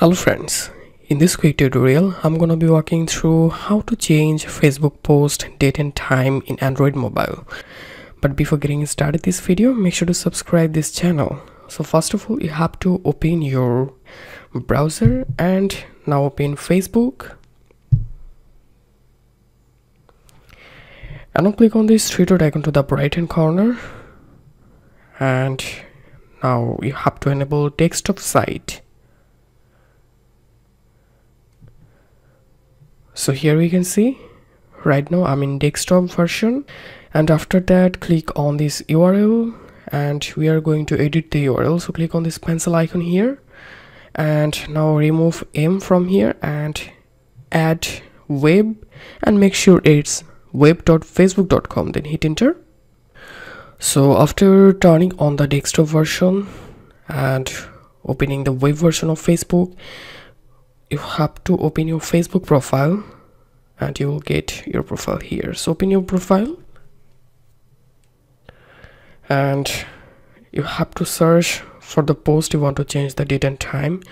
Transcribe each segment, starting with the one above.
Hello friends, in this quick tutorial I'm gonna be walking through how to change Facebook post date and time in Android mobile. But before getting started this video, make sure to subscribe this channel. So first of all, you have to open your browser and now open Facebook. And now click on this three dot icon to the right hand corner. And now you have to enable desktop site. So here we can see right now I'm in desktop version, and after that click on this URL and we are going to edit the URL. So click on this pencil icon here and now remove M from here and add web and make sure it's web.facebook.com, then hit enter. So after turning on the desktop version and opening the web version of Facebook, you have to open your Facebook profile and you will get your profile here. So open your profile and you have to search for the post you want to change the date and time.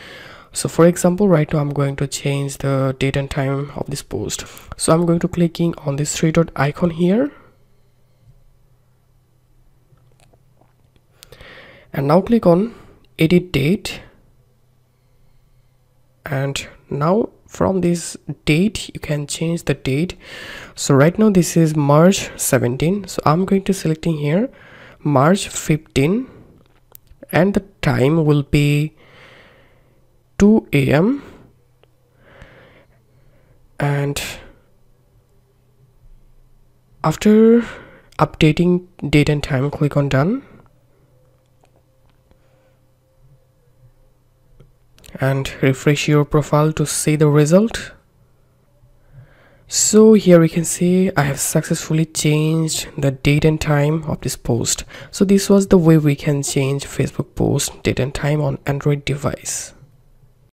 So for example, right now I'm going to change the date and time of this post. So I'm going to clicking on this three dot icon here and now click on edit date. And now from this date you can change the date. So right now this is March 17, so I'm going to selecting here March 15 and the time will be 2 AM and after updating date and time, click on done and refresh your profile to see the result. So here we can see I have successfully changed the date and time of this post. So this was the way we can change Facebook post date and time on Android device.